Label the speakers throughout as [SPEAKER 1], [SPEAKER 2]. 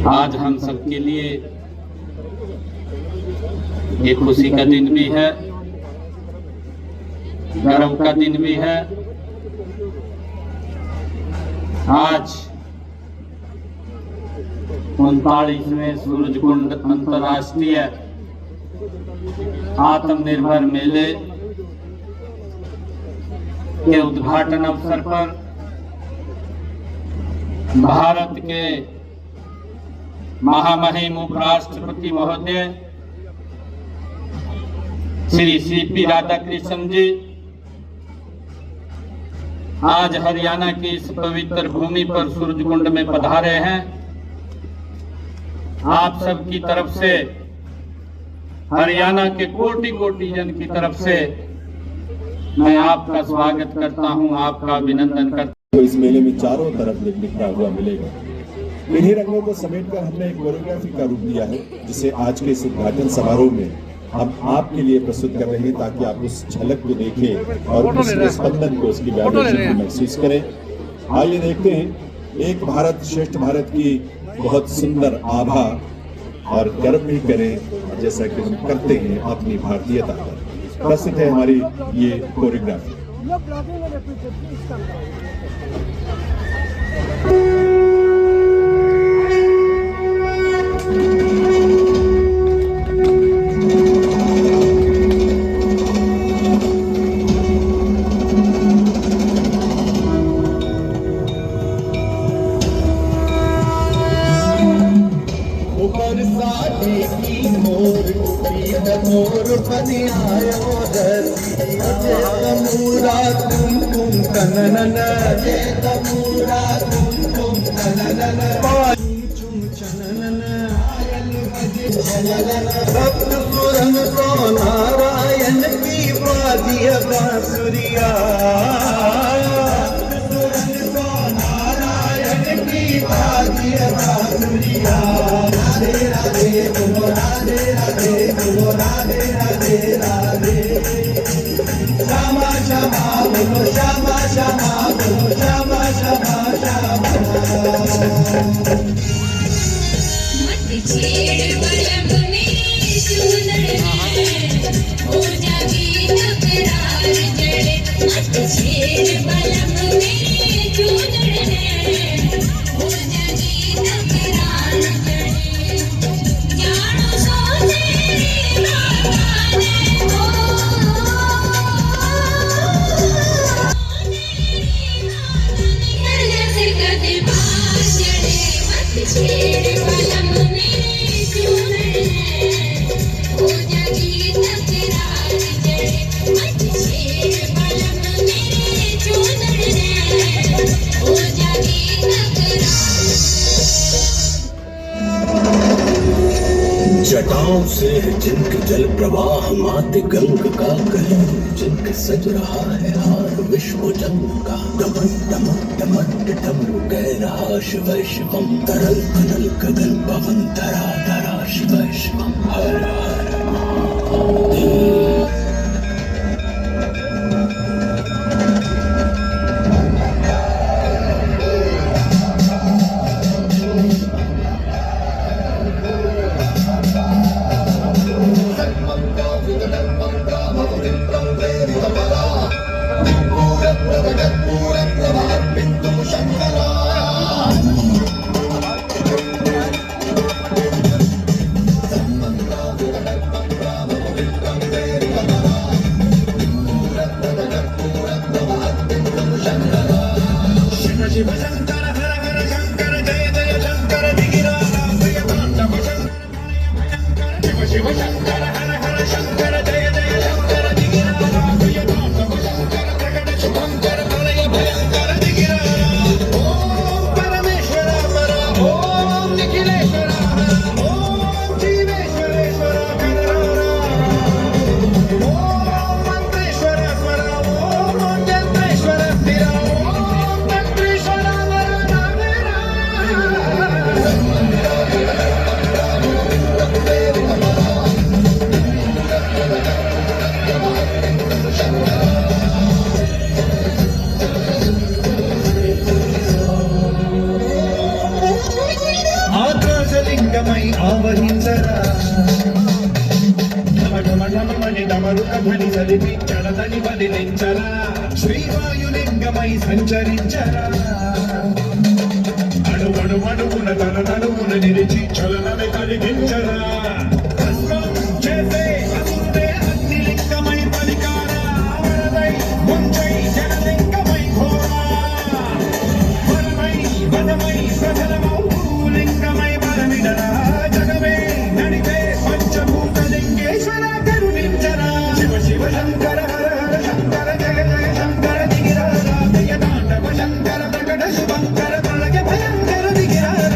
[SPEAKER 1] आज हम सबके लिए एक खुशी का दिन भी है, गर्व का दिन भी है। आज 39वें सूरजकुंड अंतर्राष्ट्रीय आत्मनिर्भर मेले के उद्घाटन अवसर पर भारत के महामहिम उपराष्ट्रपति महोदय श्री सीपी राधाकृष्णन जी आज हरियाणा की इस पवित्र भूमि पर सूरजकुंड में पधारे हैं। आप सबकी तरफ से, हरियाणा के कोटि कोटि जन की तरफ से मैं आपका स्वागत करता हूं, आपका अभिनंदन करता हूं।
[SPEAKER 2] तो इस मेले में चारों तरफ निखरा हुआ मिलेगा। इन्हीं रंगों को समेटकर हमने एक कोरियोग्राफी का रूप दिया है, जिसे आज के इस उद्घाटन समारोह में हम आपके लिए प्रस्तुत कर रहे हैं, ताकि आप उस झलक को देखें और उस स्पंदन को, उसकी वाइब्रेशन को महसूस करें। आइए देखते हैं एक भारत श्रेष्ठ भारत की बहुत सुंदर आभा और गर्व भी करें, जैसा कि हम करते हैं अपनी भारतीयता पर। प्रस्तुत है हमारी ये कोरियोग्राफी।
[SPEAKER 3] मोर बनी आयो अजय तमूरा कुमकुम कननन, अजय तमूरा कुमकुम कननन, पानी चुम चननन, सप्त सुरन को नारायण की वादिय बांसुरिया, सप्त सुरन को नारायण की वादिय बांसुरिया। राधे राधे बोलो, राधे राधे बोलो, राधे राधे राधे। श्यामा श्यामा बोलो, श्यामा श्यामा बोलो, श्यामा श्यामा श्यामा।
[SPEAKER 4] मत छेड़ बलम मेरे सुंदर है, हो जागी तकरार जड़े। मत छेड़ बलम मेरे सुंदर है, हो जागी तकरार जड़े। जानो सो तेरी बातें हो, जैसे कदे बास जड़े। मत छेड़ बलम मेरे सुंदर है, हो जागी तकरार जड़े। मत छेड़ बलम मेरे सुंदर है, हो जागी तकरार।
[SPEAKER 5] जटाओं से जिनक जल प्रवाह मात गंग का कहीं, जिनक सज रहा है हार विश्व जन्म का। दमन दमन दमन डमरू कह रहा शिव शिवम, तरल अनल गगन पवन धरा धरा शिव शिवम। हर हर महादेव। शिव शंकर हर हर शंकर जय जय शंकर दिगिरा प्रिय तांडव शंकर शिव शंकर हर हर शंकर जय जय शंकर दिगिरा प्रिय तांडव शंकर प्रकट शुभंकर प्रलय भयंकर दिगिरा। ओम परमेश्वर परा, ओम निखिलेश्वर हरा, ओम जीवेश्वरेश्वर कनरारा, ओम मंत्रेश्वर स्वरा, ओम यंत्रेश्वर स्थिरा,
[SPEAKER 3] भावहीन जरा
[SPEAKER 5] ధ్వని చలిపించడదని బదిలించరా శ్రీవాయులింగమై సంచరించరా అడుగున తన నడుమున నిలిచి చలనమే కలిగించరా భస్మం చేసే అసురుడే అగ్నిలింగమై పలికారా వరదై ముంచై జనలింగమై ఘోరా వరమై వనమై ప్రజలమౌ లింగమై బలమిడరా జగమే నడిపే పంచభూత లింగేశ్వర కరుణించరా శివ శివ శంకర హర హర శంకర జయ జయ శంకర దిగిరారా జయ తాండవ శంకర ప్రకట శుభంకర ప్రళయ భయంకర దిగిరారా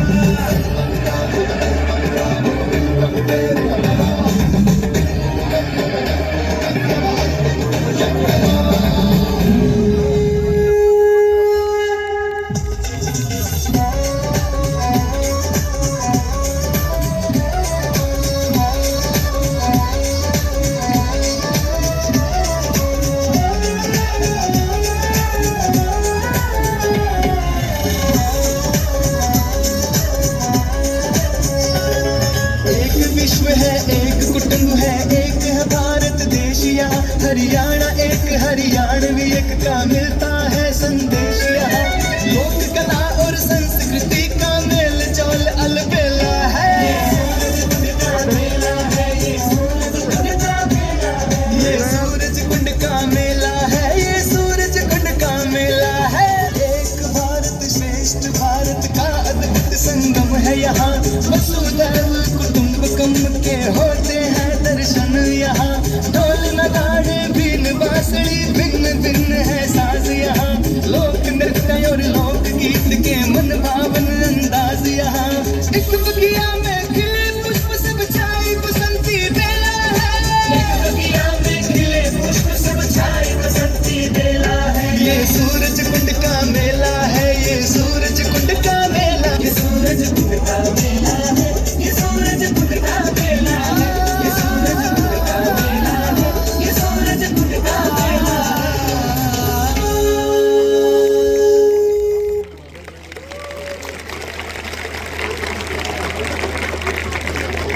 [SPEAKER 3] एक विश्व है, एक कुटुंब है, एक है भारत देश यहाँ हरियाणा एक हरियाणवी एक का मिलता है संदेश यहाँ लोक कला और संस्कृति का मेल जोल अलबेला है ये सूरज कुंड का मेला है ये सूरज कुंड का मेला है ये सूरज कुंड का मेला है ये सूरज कुंड का मेला है एक भारत श्रेष्ठ भारत का अद्भुत संगम है यहाँ वसुधैव कुटुंबकम के होते हैं दर्शन यहाँ ढोल नगाड़े बीन बांसुरी भिन्न भिन्न है साज यहाँ लोक नृत्य और लोक गीत के मन भावन अंदाज यहाँ एक बगिया में खिले पुष्प सब छाई बसंती बेला है एक बगिया में खिले पुष्प सब छाई बसंती बेला है ये सूरज कुंड का मेला है ये सूरज कुंड का मेला ये सूरज कुंड का मेला है ये सूरज कुंड का मेला है ये सूरज कुंड का मेला है ये सूरज कुंड का मेला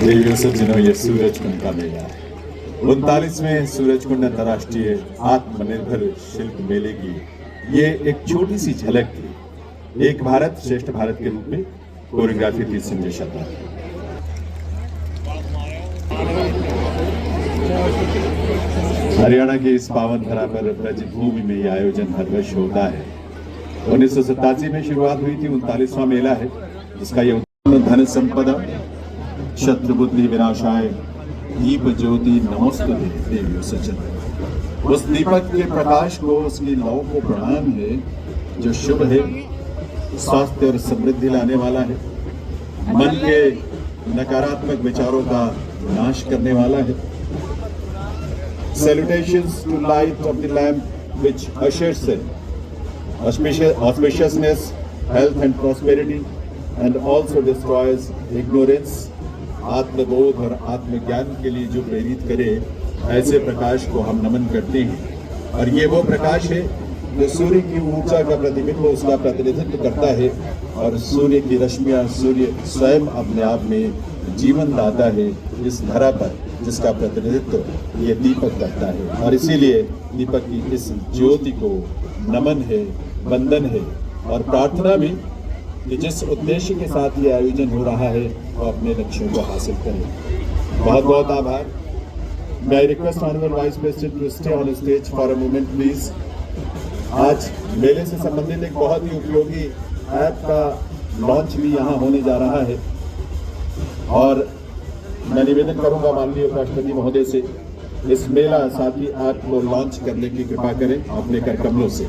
[SPEAKER 2] देवियों सज्जनों, ये सूरज कुंड का मेला है 39वें सूरज कुंड अंतर्राष्ट्रीय आत्मनिर्भर शिल्प मेले की ये एक छोटी सी झलक थी। एक भारत श्रेष्ठ भारत के रूप में कोरियोग्राफी थी संजय शर्मा। हरियाणा के इस पावन धरा पर ब्रजभूमि में ये आयोजन हर वर्ष होता है। 1987 में शुरुआत हुई थी। 39वां मेला है जिसका ये धन संपदा शत्रुबुद्धि विनाशाय दीप ज्योति नमोस्तुते देवियों सज्जनों। उस दीपक के प्रकाश को उसकी लौ को प्रणाम है जो शुभ है, स्वास्थ्य और समृद्धि लाने वाला है, मन के नकारात्मक विचारों का नाश करने वाला है। Salutations to light of the lamp which ushers in auspiciousness, health and prosperity and also destroys ignorance। आत्मबोध और आत्मज्ञान के लिए जो प्रेरित करे, ऐसे प्रकाश को हम नमन करते हैं। और ये वो प्रकाश है जो सूर्य की ऊर्जा का प्रतिबिंब उसका प्रतिनिधित्व करता है और सूर्य की रश्मियां, सूर्य स्वयं अपने आप में जीवन लाता है इस धरा पर, जिसका प्रतिनिधित्व ये दीपक करता है। और इसीलिए दीपक की इस ज्योति को नमन है, वंदन है और प्रार्थना भी कि जिस उद्देश्य के साथ ये आयोजन हो रहा है वो अपने लक्ष्यों को हासिल करें। बहुत बहुत आभार। मैं request honourable vice president to stay on stage for a moment please. आज मेले से संबंधित एक बहुत ही उपयोगी ऐप का लॉन्च भी यहाँ होने जा रहा है और मैं निवेदन करूंगा माननीय उपराष्ट्रपति महोदय से इस मेला साथी ऐप को लॉन्च करने की कृपा करें अपने कर कमलों से।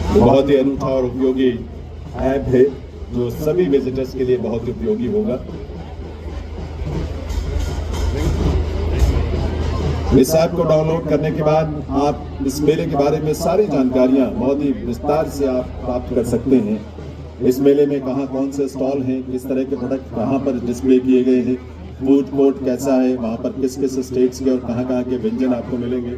[SPEAKER 2] बहुत ही अनूठा और उपयोगी ऐप है जो सभी विजिटर्स के लिए बहुत उपयोगी होगा। इस ऐप को डाउनलोड करने के बाद आप इस मेले के बारे में सारी जानकारियां बहुत ही विस्तार से आप प्राप्त कर सकते हैं। इस मेले में कहाँ कौन से स्टॉल हैं, किस तरह के प्रोडक्ट कहाँ पर डिस्प्ले किए गए हैं, फूड कोर्ट कैसा है, वहाँ पर किस किस स्टेट्स के और कहाँ के व्यंजन आपको मिलेंगे,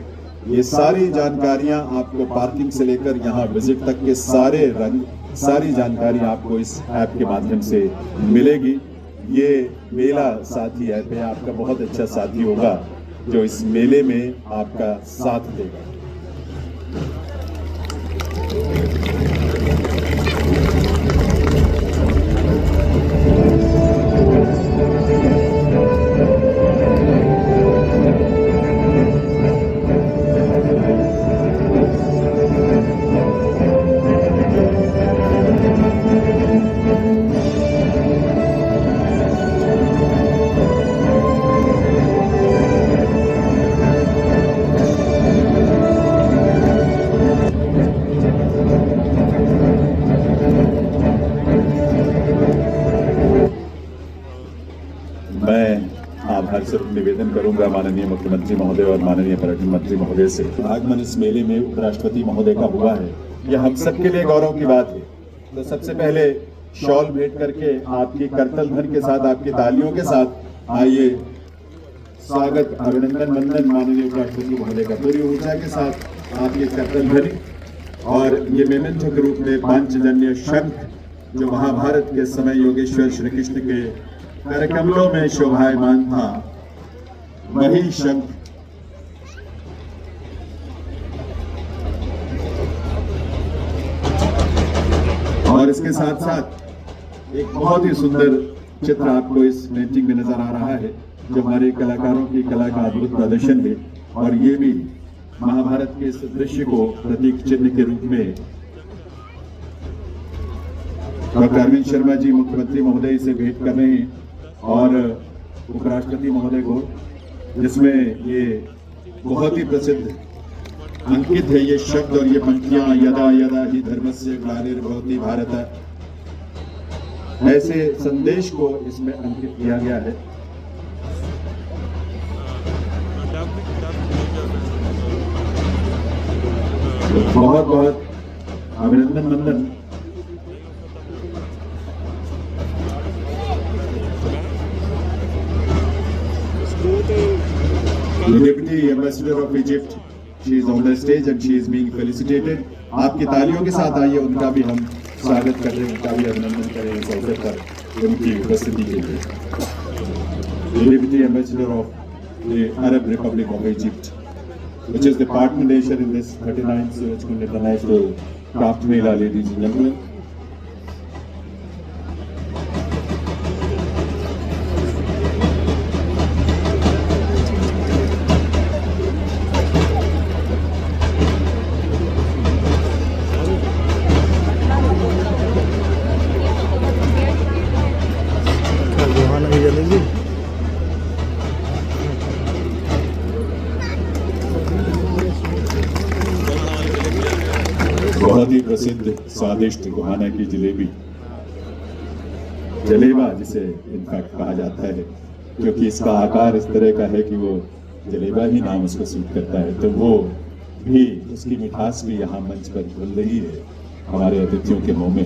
[SPEAKER 2] ये सारी जानकारियां आपको पार्किंग से लेकर यहाँ विजिट तक के सारे रंग सारी जानकारी आपको इस ऐप के माध्यम से मिलेगी। ये मेला साथी ऐप है, आपका बहुत अच्छा साथी होगा जो इस मेले में आपका साथ देगा। मैं आभार से निवेदन करूंगा माननीय मुख्यमंत्री महोदय और माननीय पर्यटन मंत्री महोदय से। आगमन इस मेले में उपराष्ट्रपति महोदय का हुआ है, यह हम सबके लिए गौरव की बात है। तो सबसे पहले शॉल भेंट करके आपकी करतल ध्वनि के साथ, आपकी तालियों के साथ आइए स्वागत, अभिनंदन वंदन माननीय उपराष्ट्रपति महोदय का पूरी ऊर्जा के साथ आपकी करतल ध्वनि। और ये मेमेंटो के रूप में पांचजन्य शंख जो महाभारत के समय योगेश्वर श्री कृष्ण के करकमलों में शोभायमान था, वही शंख और इसके साथ साथ एक बहुत ही सुंदर चित्र आपको इस पेंटिंग में नजर आ रहा है जो हमारे कलाकारों की कला का अद्भुत प्रदर्शन है। और ये भी महाभारत के इस दृश्य को प्रतीक चिन्ह के रूप में डॉक्टर अरविंद शर्मा जी मुख्यमंत्री महोदय से भेंट कर रहे हैं और उपराष्ट्रपति महोदय को, जिसमें ये बहुत ही प्रसिद्ध अंकित है ये शब्द और ये पंक्तियां, यदा यदा ही धर्मस्य ग्लानिर्भवति भारत, ऐसे संदेश को इसमें अंकित किया गया है। बहुत बहुत अभिनंदन वंदन। The Deputy Ambassador of Egypt, she is on the stage and she is being felicitated. आपकी तालियों के साथ आइए उनका भी हम स्वागत करें, उनका भी अभिनंदन करें इस अवसर पर उनकी उपस्थिति के लिए। The Deputy Ambassador of the Arab Republic of Egypt, which is the partner nation in this 39th Surajkund International Craft Mela, ladies and gentlemen. बहुत ही प्रसिद्ध स्वादिष्ट गोहाना की जलेबी, जलेबा जिसे इनफैक्ट कहा जाता है, क्योंकि इसका आकार इस तरह का है कि वो जलेबा ही नाम उसको सूट करता है, तो वो भी उसकी मिठास भी यहाँ मंच पर घुल रही है हमारे अतिथियों के मुंह में।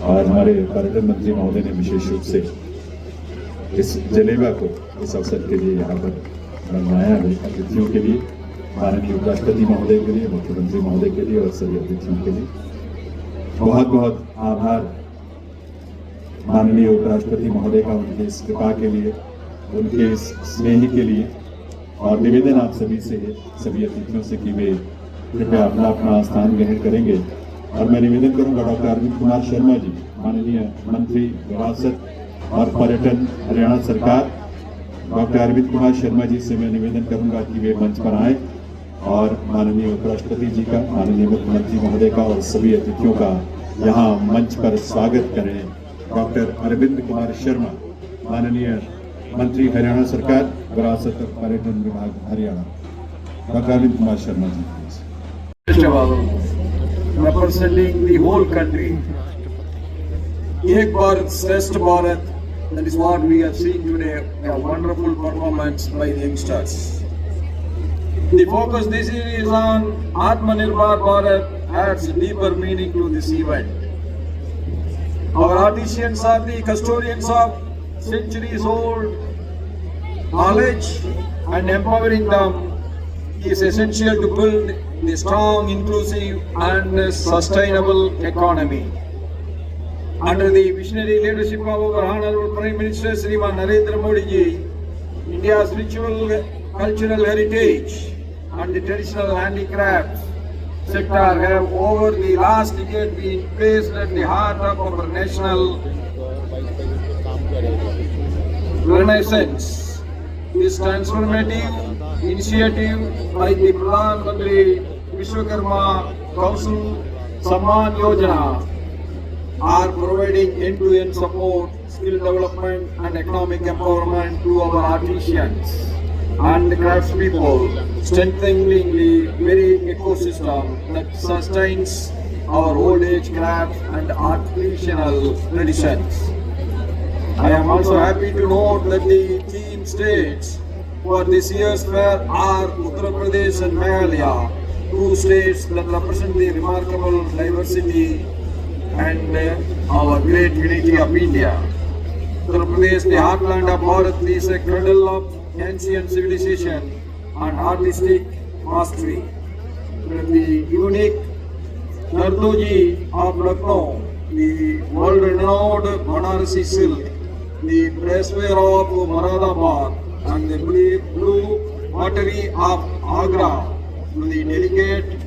[SPEAKER 2] और हमारे पर्यटन मंत्री महोदय ने विशेष रूप से इस जलेबा को इस अवसर के लिए यहाँ पर बनवाया है अतिथियों के लिए, माननीय उपराष्ट्रपति महोदय के लिए, मुख्यमंत्री महोदय के लिए और सभी अतिथियों के लिए। बहुत बहुत आभार माननीय उपराष्ट्रपति महोदय का उनके इस कृपा के लिए, उनके इस स्नेह के लिए। और निवेदन आप सभी से है, सभी अतिथियों से कि वे कृपया अपना अपना स्थान ग्रहण करेंगे। और मैं निवेदन करूंगा डॉक्टर अरविंद कुमार शर्मा जी, माननीय मंत्री विरासत और पर्यटन हरियाणा सरकार, डॉक्टर अरविंद कुमार शर्मा जी से मैं निवेदन करूंगा कि वे मंच पर आए और माननीय उपराष्ट्रपति जी का, माननीय मुख्यमंत्री महोदय का और सभी अतिथियों का यहाँ मंच पर स्वागत करें। डॉक्टर अरविंद कुमार शर्मा, माननीय मंत्री हरियाणा सरकार, विरासत और पर्यटन विभाग Haryana, doctor Arvind Kumar Sharma ji.
[SPEAKER 6] Representing the whole country, Ek Bharat Shresth Bharat, that is what we are seeing today, a wonderful performance by the youngsters. The focus this year is on Atmanirbhar Bharat, adds deeper meaning to this event. Our artisans are the custodians of centuries old knowledge, and empowering them is essential to build the strong, inclusive and sustainable economy. Under the visionary leadership of our Honorable Prime Minister Shriman Narendra Modi ji, India's ritual cultural heritage and the traditional handicrafts sector have over the last decade been placed at the heart of our national renaissance. This transformative initiative by the Pradhan Mantri Vishwakarma Kaushal Samman Yojana are providing end-to-end support, skill development and economic empowerment to our artisans and craftspeople, strengthening the very ecosystem that sustains our old age crafts and artisanal traditions. I am also happy to note that the theme states for this year's fair are Uttar Pradesh and Meghalaya, two states that represent the remarkable diversity and our great unity of India. Uttar Pradesh, the heartland of Bharat, is a cradle of ancient civilization and artistic mastery. The unique Nardoji of Lucknow, the world-renowned Banarasi silk, the bracewear of Moradabad, and the blue pottery of Agra, to the delicate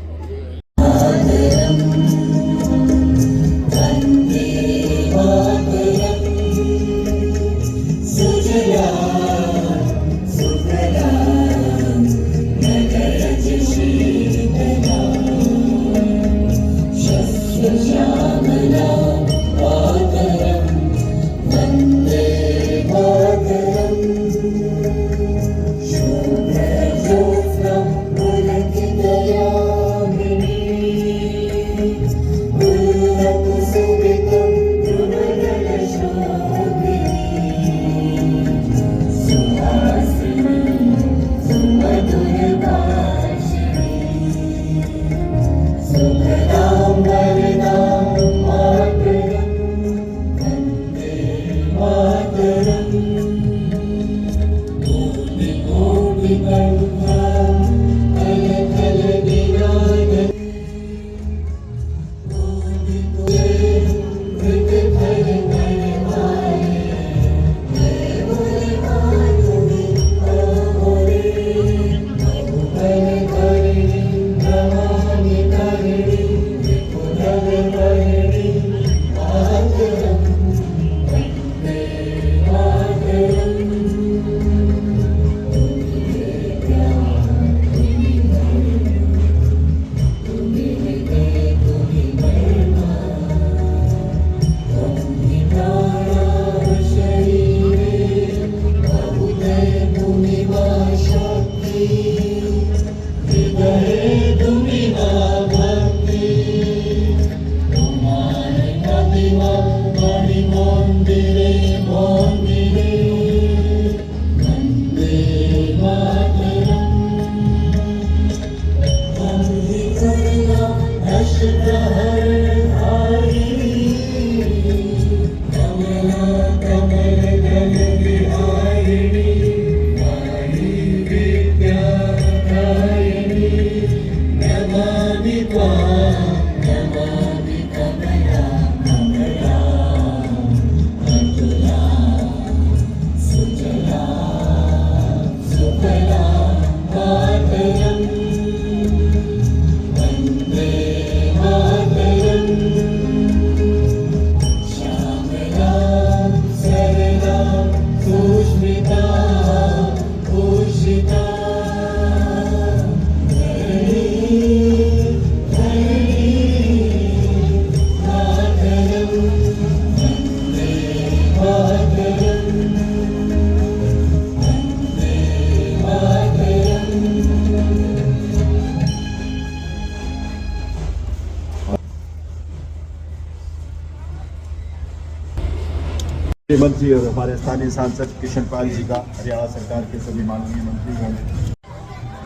[SPEAKER 2] मंत्री और हमारे स्थानीय सांसद किशन पाल जी का, हरियाणा सरकार के सभी माननीय मंत्रीगण।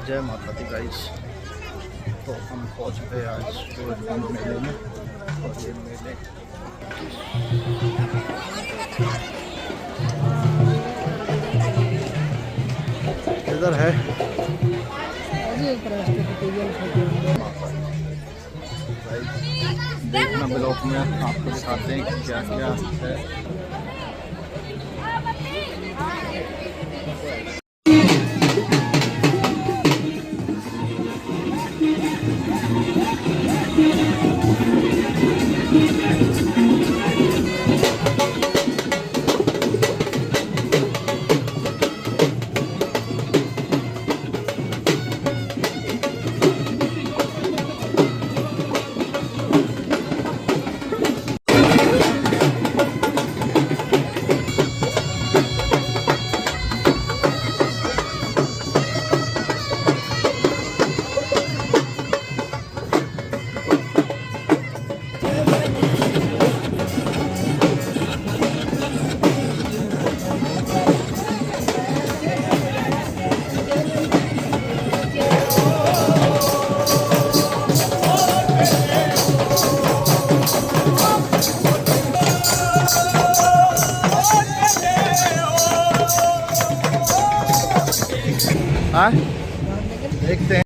[SPEAKER 7] जय माता दी गाइस। तो हम पहुंच गए आज सूरजकुंड मेले में और ये मेले इधर है। देखना ब्लॉग में आपको दिखाते हैं कि क्या क्या है। हाँ देखते हैं।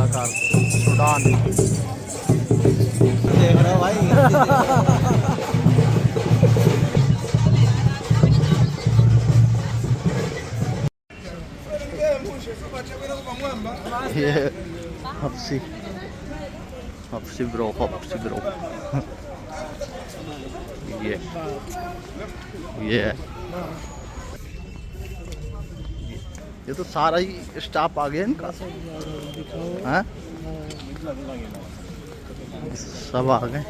[SPEAKER 7] सूडान देख रहे हो भाई। ये हफ्सी हफ्सी ब्रो ये तो सारा ही स्टाफ आ गया इनका। हाँ सब आ गए।